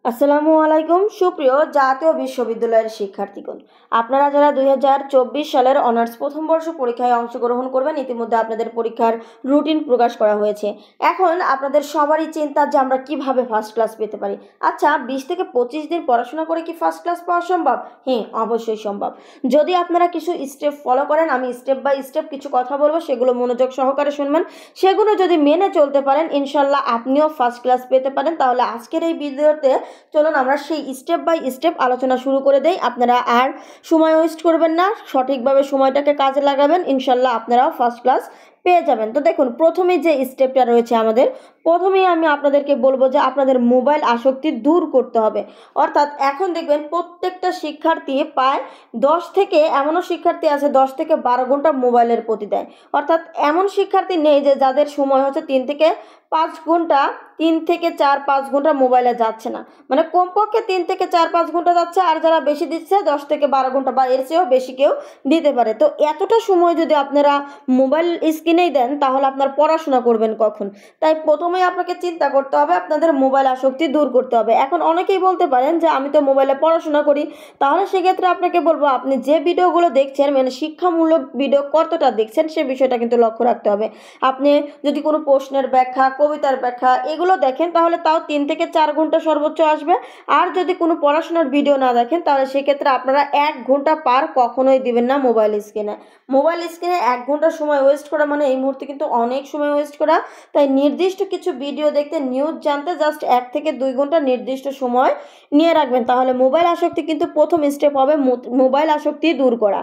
আসসালামু আলাইকুম সুপ্রিয় জাতীয় বিশ্ববিদ্যালয়ের শিক্ষার্থীগণ, আপনারা যারা 2024 সালের অনার্স প্রথম বর্ষ পরীক্ষায় অংশগ্রহণ করবেন, ইতিমধ্যে আপনাদের পরীক্ষার রুটিন প্রকাশ করা হয়েছে। এখন আপনাদের সবারই চিন্তা যে আমরা কিভাবে ফার্স্ট ক্লাস পেতে পারি। আচ্ছা, 20 থেকে 25 দিন পড়াশোনা করে কি ফার্স্ট ক্লাস পাওয়া সম্ভব? হ্যাঁ, অবশ্যই সম্ভব। যদি আপনারা কিছু স্টেপ ফলো করেন, আমি স্টেপ বাই স্টেপ কিছু কথা বলবো, সেগুলো মনোযোগ সহকারে শুনবেন। সেগুলো যদি মেনে চলতে পারেন, ইনশাল্লাহ আপনিও ফার্স্ট ক্লাস পেতে পারেন। তাহলে আজকের এই ভিডিওতে চলুন আমরা সেই স্টেপ বাই স্টেপ আলোচনা শুরু করে দেই। আপনারা আর সময় ওয়েস্ট করবেন না, সঠিকভাবে সময়টাকে কাজে লাগাবেন, ইনশাল্লাহ আপনারাও ফার্স্ট ক্লাস পেয়ে যাবেন। তো দেখুন, প্রথমেই যে স্টেপটা রয়েছে আমাদের, প্রথমেই আমি আপনাদেরকে বলবো যে আপনাদের মোবাইল আসক্তি দূর করতে হবে। অর্থাৎ এখন দেখবেন প্রত্যেকটা শিক্ষার্থী প্রায় 10 থেকে, এমনও শিক্ষার্থী আছে 10 থেকে 12 ঘন্টা মোবাইলের প্রতি দেয়। অর্থাৎ এমন শিক্ষার্থী নেই যে যাদের সময় হচ্ছে 3 থেকে 5 ঘন্টা, 3 থেকে 4-5 ঘন্টা মোবাইলে যাচ্ছে না। মানে কমপক্ষে 3 থেকে 4-5 ঘন্টা যাচ্ছে, আর যারা বেশি দিচ্ছে 10 থেকে 12 ঘন্টা বা এর চেয়েও বেশি কেউ দিতে পারে। তো এতটা সময় যদি আপনারা মোবাইল স্ক্রিনেই দেন, তাহলে আপনার পড়াশোনা করবেন কখন? তাই প্রথমেই আপনাকে চিন্তা করতে হবে, আপনাদের মোবাইল আসক্তি দূর করতে হবে। এখন অনেকেই বলতে পারেন যে আমি তো মোবাইলে পড়াশোনা করি। তাহলে সেক্ষেত্রে আপনাকে বলবো, আপনি যে ভিডিওগুলো দেখছেন, মানে শিক্ষামূলক ভিডিও কতটা দেখছেন সে বিষয়টা কিন্তু লক্ষ্য রাখতে হবে। আপনি যদি কোনো প্রশ্নের ব্যাখ্যা, কবিতার ব্যাখ্যা এগুলো দেখেন, তাহলে তাও 3 থেকে 4 ঘন্টা সর্বোচ্চ আসবে। আর যদি কোনো পড়াশোনার ভিডিও না দেখেন, তাহলে সেক্ষেত্রে আপনারা 1 ঘন্টা পার কখনোই দিবেন না মোবাইল স্ক্রিনে। মোবাইল স্ক্রিনে 1 ঘন্টা সময় ওয়েস্ট করা মানে এই মুহূর্তে কিন্তু অনেক সময় ওয়েস্ট করা। তাই নির্দিষ্ট কিছু ভিডিও দেখতে, নিউজ জানতে জাস্ট 1 থেকে 2 ঘন্টা নির্দিষ্ট সময় নিয়ে রাখবেন। তাহলে মোবাইল আসক্তি কিন্তু প্রথম স্টেপ হবে মোবাইল আসক্তি দূর করা।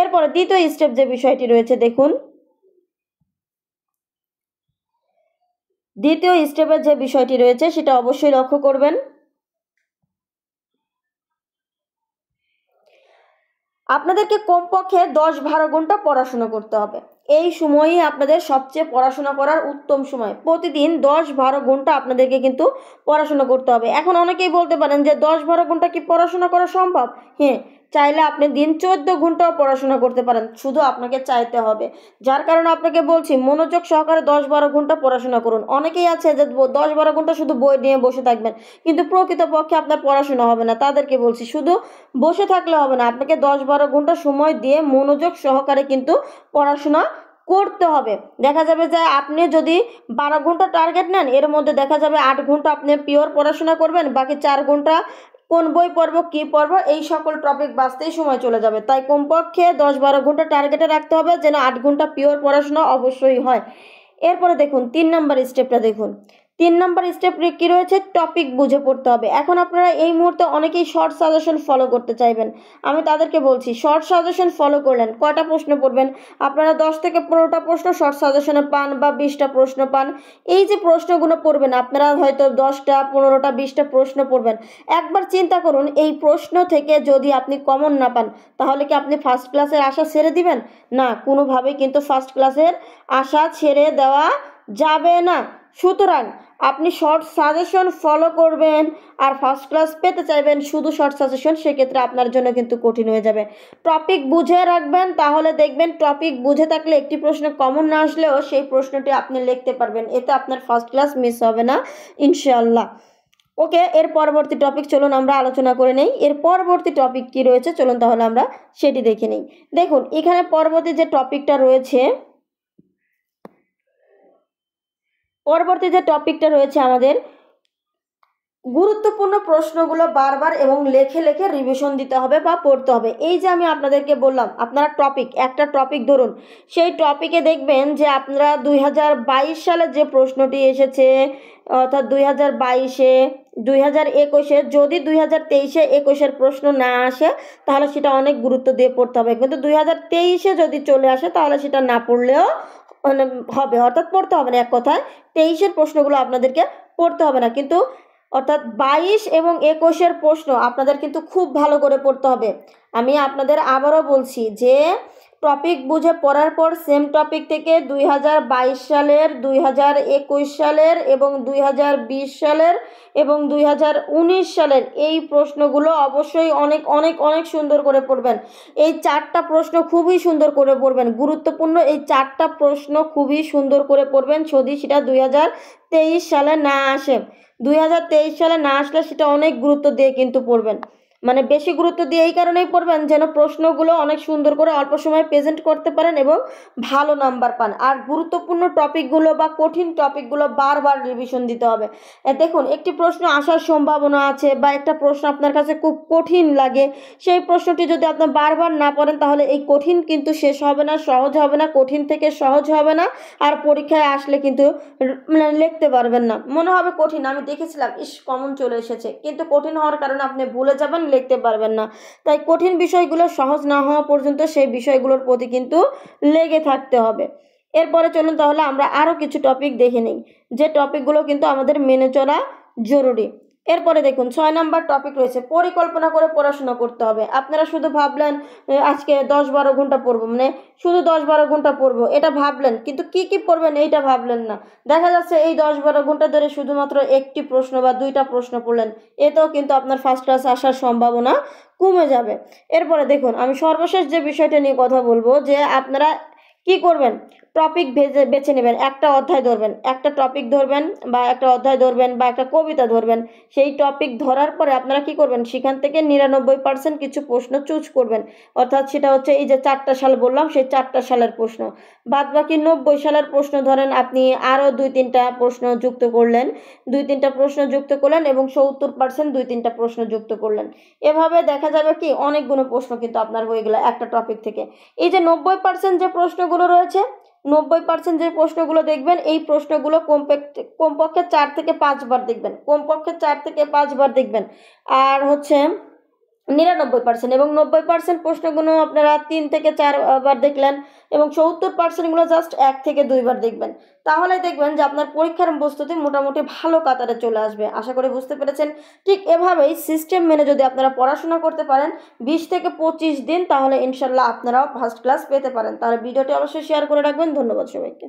এরপরে দ্বিতীয় স্টেপ যে বিষয়টি রয়েছে, দেখুন দ্বিতীয় স্টেপের যে বিষয়টি রয়েছে সেটা অবশ্যই লক্ষ্য করবেন। আপনাদেরকে কমপক্ষে 10-12 ঘন্টা পড়াশোনা করতে হবে। এই সময়ই আপনাদের সবচেয়ে পড়াশোনা করার উত্তম সময়। প্রতিদিন 10-12 ঘন্টা আপনাদেরকে কিন্তু পড়াশোনা করতে হবে। এখন অনেকেই বলতে পারেন যে 10-12 ঘন্টা কি পড়াশোনা করা সম্ভব? হ্যাঁ, চাইলে আপনি দিন 14 ঘন্টাও পড়াশোনা করতে পারেন, শুধু আপনাকে চাইতে হবে। যার কারণে আপনাকে বলছি, মনোযোগ সহকারে 10-12 ঘন্টা পড়াশোনা করুন। অনেকেই আছে যে 10-12 ঘন্টা শুধু বই নিয়ে বসে থাকবেন, কিন্তু প্রকৃতপক্ষে আপনার পড়াশোনা হবে না। তাদেরকে বলছি, শুধু বসে থাকলে হবে না, আপনাকে 10-12 ঘন্টা সময় দিয়ে মনোযোগ সহকারে কিন্তু পড়াশোনা করতে হবে। দেখা যাবে যে আপনি যদি 12 ঘন্টা টার্গেট নেন, এর মধ্যে দেখা যাবে 8 ঘন্টা আপনি পিওর পড়াশোনা করবেন, বাকি 4 ঘন্টা কোন বই পড়বো, কী পড়বো, এই সকল টপিক বাঁচতেই সময় চলে যাবে। তাই কমপক্ষে 10-12 ঘন্টা টার্গেটে রাখতে হবে, যেন 8 ঘন্টা পিওর পড়াশোনা অবশ্যই হয়। এরপরে দেখুন 3 নাম্বার স্টেপটা দেখুন। 3 নাম্বার স্টেপ কী রয়েছে? টপিক বুঝে পড়তে হবে। এখন আপনারা এই মুহূর্তে অনেকেই শর্ট সাজেশন ফলো করতে চাইবেন। আমি তাদেরকে বলছি, শর্ট সাজেশন ফলো করলেন কয়টা প্রশ্ন পড়বেন? আপনারা 10 থেকে 15টা প্রশ্ন শর্ট সাজেশনে পান, বা 20টা প্রশ্ন পান। এই যে প্রশ্নগুলো পড়বেন, আপনারা হয়তো 10টা, 15টা, 20টা প্রশ্ন পড়বেন। একবার চিন্তা করুন, এই প্রশ্ন থেকে যদি আপনি কমন না পান, তাহলে কি আপনি ফার্স্ট ক্লাসের আশা ছেড়ে দিবেন? না, কোনোভাবেই কিন্তু ফার্স্ট ক্লাসের আশা ছেড়ে দেওয়া যাবে না। সুতরাং আপনি শর্ট সাজেশন ফলো করবেন, আর ফার্স্ট ক্লাস পেতে চাইবেন শুধু শর্ট সাজেশন, সেক্ষেত্রে আপনার জন্য কিন্তু কঠিন হয়ে যাবে। টপিক বুঝে রাখবেন, তাহলে দেখবেন টপিক বুঝে থাকলে একটি প্রশ্ন কমন না আসলেও সেই প্রশ্নটি আপনি লিখতে পারবেন। এতে আপনার ফার্স্ট ক্লাস মিস হবে না, ইনশাআল্লাহ। ওকে, এর পরবর্তী টপিক চলুন আমরা আলোচনা করে নেই। এর পরবর্তী টপিক কি রয়েছে চলুন তাহলে আমরা সেটি দেখে নেই। দেখুন, এখানে পরবর্তী যে টপিকটা রয়েছে, আমাদের গুরুত্বপূর্ণ প্রশ্নগুলো বারবার এবং লেখে লেখে রিভিশন দিতে হবে বা পড়তে হবে। এই যে আমি আপনাদেরকে বললাম, আপনারা একটা টপিক ধরুন, সেই টপিকে দেখবেন যে আপনারা 2022 সালে যে প্রশ্নটি এসেছে, অর্থাৎ 2022-এ, 2021-এ, যদি 2023-21-এর প্রশ্ন না আসে, তাহলে সেটা অনেক গুরুত্ব দিয়ে পড়তে হবে। কিন্তু 2023-এ যদি চলে আসে, তাহলে সেটা না পড়লেও মানে হবে, অর্থাৎ পড়তে হবে না। এক কথায় 23-এর প্রশ্নগুলো আপনাদেরকে পড়তে হবে না, কিন্তু অর্থাৎ 22 এবং 21-এর প্রশ্ন আপনাদের কিন্তু খুব ভালো করে পড়তে হবে। আমি আপনাদের আবারও বলছি যে টপিক বুঝে পড়ার পর সেম টপিক থেকে 2022 সালের, 2021 সালের এবং 2020 সালের এবং 2019 সালের এই প্রশ্নগুলো অবশ্যই অনেক অনেক অনেক সুন্দর করে পড়বেন। এই 4টা প্রশ্ন খুবই সুন্দর করে পড়বেন, গুরুত্বপূর্ণ এই 4টা প্রশ্ন খুবই সুন্দর করে পড়বেন। যদি সেটা 2023 সালে না আসে, 2023 সালে না আসলে সেটা অনেক গুরুত্ব দিয়ে কিন্তু পড়বেন, মানে বেশি গুরুত্ব দিয়ে এই কারণেই পড়বেন যেন প্রশ্নগুলো অনেক সুন্দর করে অল্প সময় প্রেজেন্ট করতে পারেন এবং ভালো নাম্বার পান। আর গুরুত্বপূর্ণ টপিকগুলো বা কঠিন টপিকগুলো বারবার রিভিশন দিতে হবে। দেখুন, একটি প্রশ্ন আসার সম্ভাবনা আছে বা একটা প্রশ্ন আপনার কাছে খুব কঠিন লাগে, সেই প্রশ্নটি যদি আপনি বারবার না পড়েন তাহলে এই কঠিন কিন্তু শেষ হবে না, সহজ হবে না, কঠিন থেকে সহজ হবে না, আর পরীক্ষায় আসলে কিন্তু মানে লিখতে পারবেন না, মনে হবে কঠিন। আমি দেখেছিলাম কমন চলে এসেছে, কিন্তু কঠিন হওয়ার কারণে আপনি ভুলে যাবেন, লিখতে পারবেন না। তাই কঠিন বিষয়গুলো সহজ না হওয়া পর্যন্ত সেই বিষয়গুলোর প্রতি কিন্তু লেগে থাকতে হবে। এরপরে চলুন তাহলে আমরা আরও কিছু টপিক দেখে নিই, যে টপিকগুলো কিন্তু আমাদের মেনে চলা জরুরি। এরপরে দেখুন 6 নাম্বার টপিক রয়েছে পরিকল্পনা করে পড়াশোনা করতে হবে। আপনারা শুধু ভাবলেন আজকে 10-12 ঘন্টা পড়বো, মানে শুধু 10-12 ঘন্টা পড়বো এটা ভাবলেন, কিন্তু কি কি পড়বেন এইটা ভাবলেন না। দেখা যাচ্ছে এই 10-12 ঘন্টা ধরে শুধুমাত্র একটি প্রশ্ন বা 2টা প্রশ্ন পড়লেন, এতেও কিন্তু আপনার ফার্স্ট ক্লাস আসার সম্ভাবনা কমে যাবে। এরপরে দেখুন, আমি সর্বশেষ যে বিষয়টা নিয়ে কথা বলবো, যে আপনারা কি করবেন, টপিক বেছে নেবেন, একটা অধ্যায় ধরবেন, একটা টপিক ধরবেন বা একটা অধ্যায় ধরবেন বা একটা কবিতা ধরবেন। সেই টপিক ধরার পরে আপনারা কি করবেন, সেখান থেকে 99% কিছু প্রশ্ন চুজ করবেন, অর্থাৎ সেটা হচ্ছে এই যে 4টা সাল বললাম সেই 4টা সালের প্রশ্ন। বাদ বাকি 90 সালের প্রশ্ন ধরেন আপনি আরও 2-3টা প্রশ্ন যুক্ত করলেন, 2-3টা প্রশ্ন যুক্ত করলেন এবং 70% 2-3টা প্রশ্ন যুক্ত করলেন। এভাবে দেখা যাবে কি অনেকগুলো প্রশ্ন কিন্তু আপনার হয়ে গেল একটা টপিক থেকে। এই যে 90% যে প্রশ্নগুলো রয়েছে, 90% যে প্রশ্নগুলো দেখবেন, এই প্রশ্নগুলো কমপক্ষে 4 থেকে 5 বার দেখবেন, কমপক্ষে 4 থেকে 5 বার দেখবেন। আর হচ্ছে 99% এবং 90% প্রশ্নগুলো আপনারা 3 থেকে 4 বার দেখলেন এবং 70%গুলো জাস্ট 1 থেকে 2 বার দেখবেন। তাহলে দেখবেন যে আপনার পরীক্ষার প্রস্তুতি মোটামুটি ভালো কাতারে চলে আসবে। আশা করি বুঝতে পেরেছেন। ঠিক এভাবেই সিস্টেম মেনে যদি আপনারা পড়াশোনা করতে পারেন 20 থেকে 25 দিন, তাহলে ইনশাল্লাহ আপনারাও ফার্স্ট ক্লাস পেতে পারেন। তাহলে ভিডিওটি অবশ্যই শেয়ার করে রাখবেন। ধন্যবাদ সবাইকে।